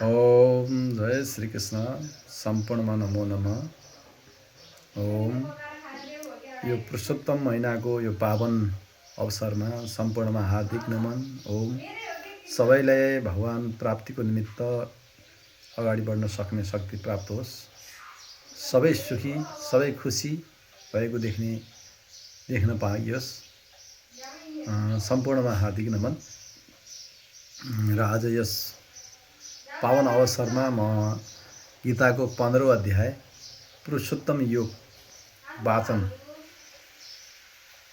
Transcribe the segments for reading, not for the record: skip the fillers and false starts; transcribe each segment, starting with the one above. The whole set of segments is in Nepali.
ओम जय श्री कृष्ण सम्पूर्णमा नमो नमः। ओम यो पुरुषोत्तम महिनाको यो पावन अवसरमा सम्पूर्णमा हार्दिक नमन। ओम सबैलाई भगवान प्राप्तिको निमित्त अगाडि बढ्न सक्ने शक्ति प्राप्त होस्, सबै सुखी सबै खुसी भएको देख्न पाइयोस्। सम्पूर्णमा हार्दिक नमन। र आज यस पावन अवसरमा म गीताको 15औं अध्याय पुरुषोत्तम योग वाचन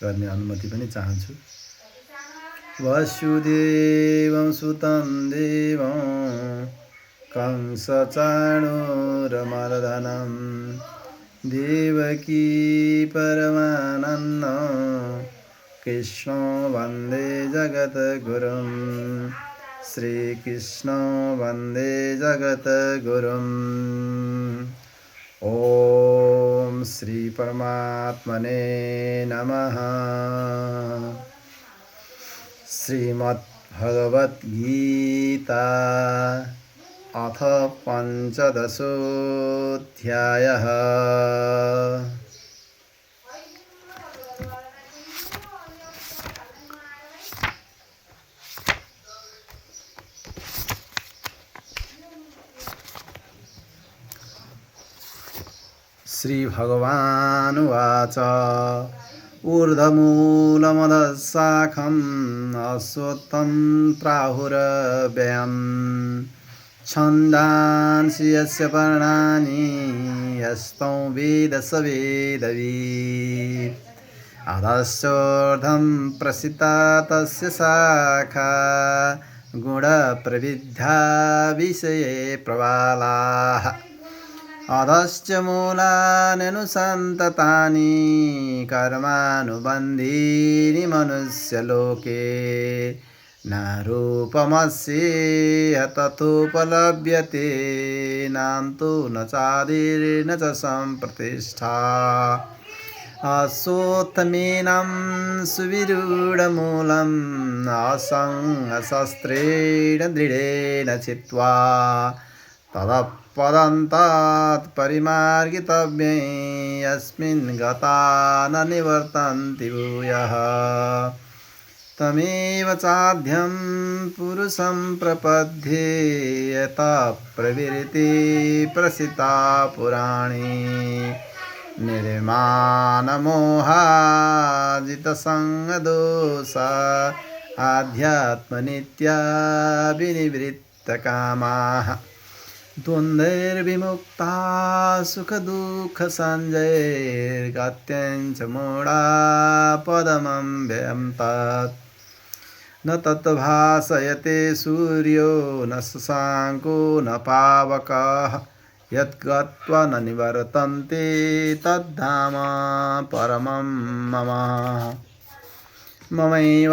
गर्ने अनुमति पनि चाहन्छु। वसुदेवं सुतं देवं कंसचाणूरमर्दनं देवकी परमानन्दं कृष्णं वन्दे जगद्गुरुं। श्रीकृष्ण वन्दे जगद्गुरुम्। ॐ श्री परमात्मने नमः। श्रीमद्भगवद्गीता अथ पञ्चदशोऽध्यायः। श्रीभगवानुवाच ऊर्ध्वमूलमधःशाखम् अश्वत्थं प्राहुरव्ययम् छन्दांसि यस्य पर्णानि यस्तं वेद स वेदवित्। अधश्चोर्ध्वं प्रसिता तस्य शाखा गुणप्रविद्धा विषये प्रबालाः। अधश्च मूलान्यनुसन्ततानि कर्मानुबन्धीनि मनुष्यलोके। न रूपमस्येह तथोपलभ्यते नान्तो न चादिर्न च सम्प्रतिष्ठा। अश्वत्थमेनं सुविरूढमूलम् असङ्गशस्त्रेण दृढेन चित्वा तदपदन्तात् परिमार्गितव्ये यस्मिन् गता न निवर्तन्ति भूयः। तमेव चाद्यं पुरुषं प्रपद्ये यतः प्रवृत्ति प्रसिता पुराणे। निर्मानमोहाजितसङ्गदोषा आध्यात्मनित्या विनिवृत्तकामाः। द्वन्द्वैर्विमुक्ता सुखदुःखसञ्जैर्गत्यञ्च मूढा पदमव्ययं तत्। न तद्भासयते सूर्यो न शशाङ्को न पावकः यद्गत्वा न निवर्तन्ते तद्धाम परमं मम। ममैवांशुजीवलोके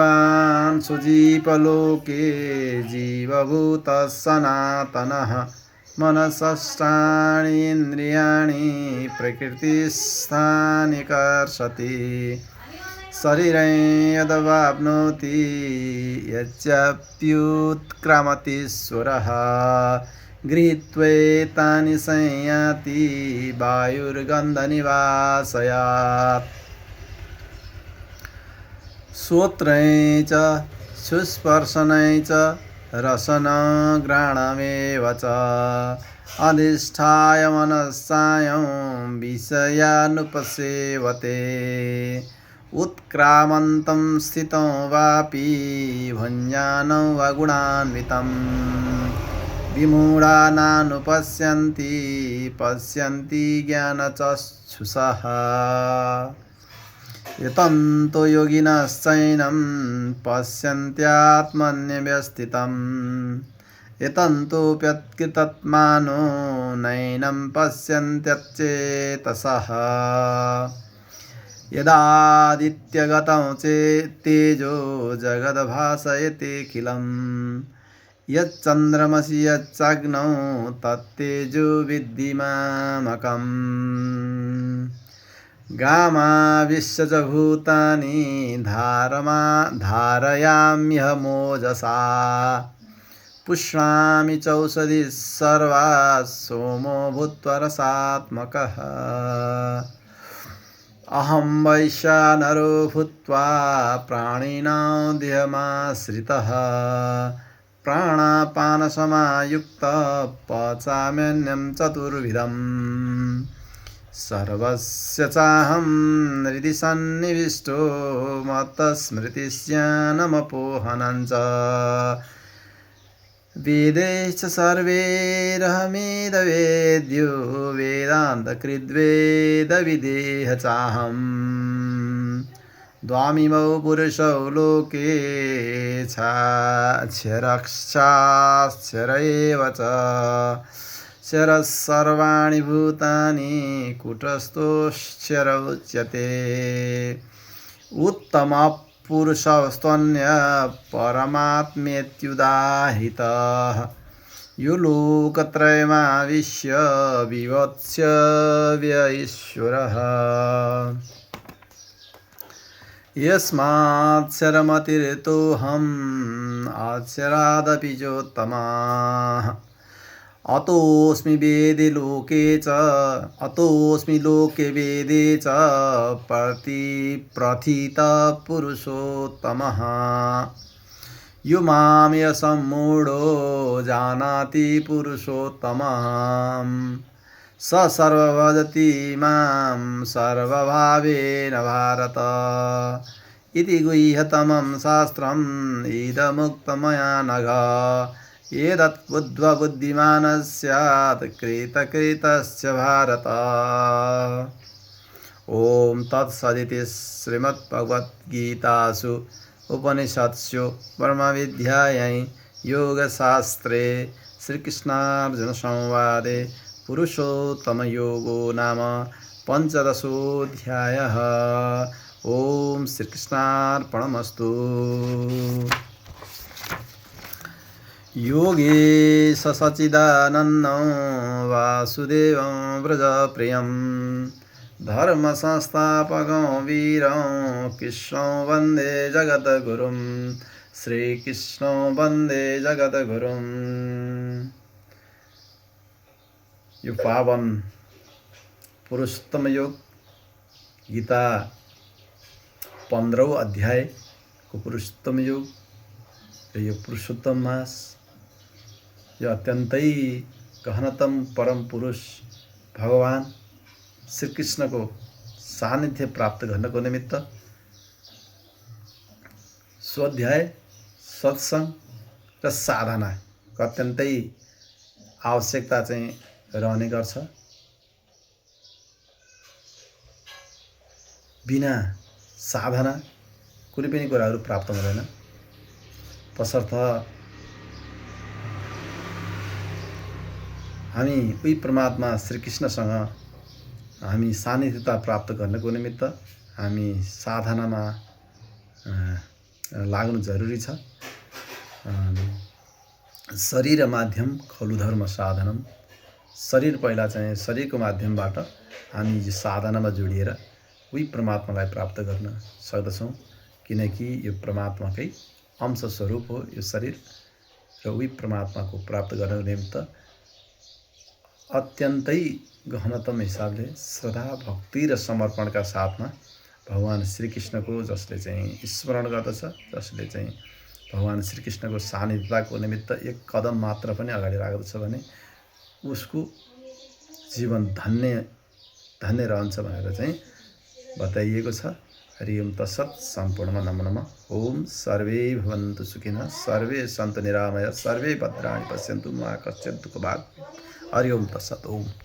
जीवभूतः सनातनः मनसष्टानि इन्द्रियाणि प्रकृतिस्थानि कर्षति। शरीरं यदवाप्नोति यच्चाप्युत्क्रामतीश्वरः गृहीत्वैतानि संयाति वायुर्गन्धनिवासयात्। श्रोत्रेण च सुस्पर्शनेन च रसनघ्राणमेव च अधिष्ठाय मनस्सायं विषयानुपसेवते। उत्क्रामन्तं स्थितं वापि भुञ्जानं वा गुणान्वितं विमूढा नानुपश्यन्ति पश्यन्ति ज्ञानचक्षुषः। यतन्तो योगिनश्चैनं पश्यन्त्यात्मन्यवस्थितं यतन्तोऽप्यकृतात्मानो नैनं पश्यन्त्यचेतसः। यदादित्यगतं तेजो जगद्भासयतेऽखिलं यच्चन्द्रमसि यच्चाग्नौ तत्तेजो विद्धि मामकम्। गामाविश्य च भूतानि धारयाम्यहमोजसा पुष्णामि चौषधिः सर्वाः सोमो भूत्वा रसात्मकः अहं वैश्वानरो भूत्वा प्राणिनां देहमाश्रितः प्राणापानसमायुक्तः पचाम्यन्नं चतुर्विधम् सर्वस्य चाहं हृदि सन्निविष्टो मत्तस्मृतिस्यानमपोहनं च वेदैश्च सर्वैरहमेदवेद्यो वेदान्तकृद्वेदविदेह चाहम् द्वामिमौ पुरुषौ लोके क्षरश्चाक्षर एव च क्षरः सर्वाणि भूतानि कूटस्थोऽक्षर उच्यते उत्तमः पुरुषस्त्वन्यः परमात्मेत्युदाहृतः यो लोकत्रयमाविश्य विवत्स्य ईश्वरः यस्माक्षरमतिरिक्तोऽहम् अक्षरादपि चोत्तमः अतोऽस्मि वेदे लोके च अतोऽस्मि लोके वेदे च प्रथितः पुरुषोत्तमः यो मां सम्मूढो जानाति पुरुषोत्तमम् स सर्वभजति मां सर्वभावेन भारत इति गुह्यतमं शास्त्रम् इदमुक्तं मया नघ एतत् बुद्ध्वा बुद्धिमानः स्यात् कृतकृतस्य भारत ॐ तत्सदिति श्रीमद्भगवद्गीतासु उपनिषत्सु ब्रह्मविद्यायां योगशास्त्रे श्रीकृष्णार्जुनसंवादे पुरुषोत्तमयोगो नाम पञ्चदशोऽध्यायः। ॐ श्रीकृष्णार्पणमस्तु। योगेश सच्चिदानन्दं वासुदेवं व्रजप्रियं धर्मसंस्थापकं वीरं कृष्णं वन्दे जगद्गुरुं श्रीकृष्णं वन्दे जगद्गुरुं। यो पावन पुरुषोत्तम योग गीता 15औं अध्यायको पुरुषोत्तम योग र यो पुरुषोत्तम मास यो अत्यन्तै गहनतम परम पुरुष भगवान श्रीकृष्णको सान्निध्य प्राप्त गर्नको निमित्त स्वाध्याय सत्संग र साधनाको अत्यन्तै आवश्यकता चाहिँ रहने गर्छ। बिना साधना कुनै पनि कुराहरू प्राप्त हुँदैन। तसर्थ हामी उही परमात्मा श्रीकृष्णसँग हामी सान्निध्यता प्राप्त गर्नको निमित्त हामी साधनामा लाग्नु जरुरी छ। शरीर माध्यम खलु धर्म साधनम। शरीर पहिला चाहिँ शरीरको माध्यमबाट हामी यो साधनामा जोडिएर उही परमात्मालाई प्राप्त गर्न सक्दछौँ, किनकि यो परमात्माकै अंश स्वरूप हो यो शरीर। र उही परमात्माको प्राप्त गर्नको निमित्त अत्यन्तै गहनतम हिसाबले श्रद्धा भक्ति र समर्पणका साथमा भगवान श्रीकृष्णको जसले चाहिँ स्मरण गर्दछ, जसले चाहिँ भगवान श्रीकृष्णको सान्निध्यताको निमित्त एक कदम मात्र पनि अगाडि राख्दछ भने उसको जीवन धन्य धन्य रहन्छ भनेर चाहिँ बताइएको छ। हरि ओम तत्सत्। सम्पूर्णमा नमो नमः। ओम सर्वे भवन्तु सुखिनः, सर्वे सन्तु निरामया, सर्वे भद्राणि पश्यन्तु मा कश्चित् दुःखभाग्। हरि ओम तत्सत्। ओम।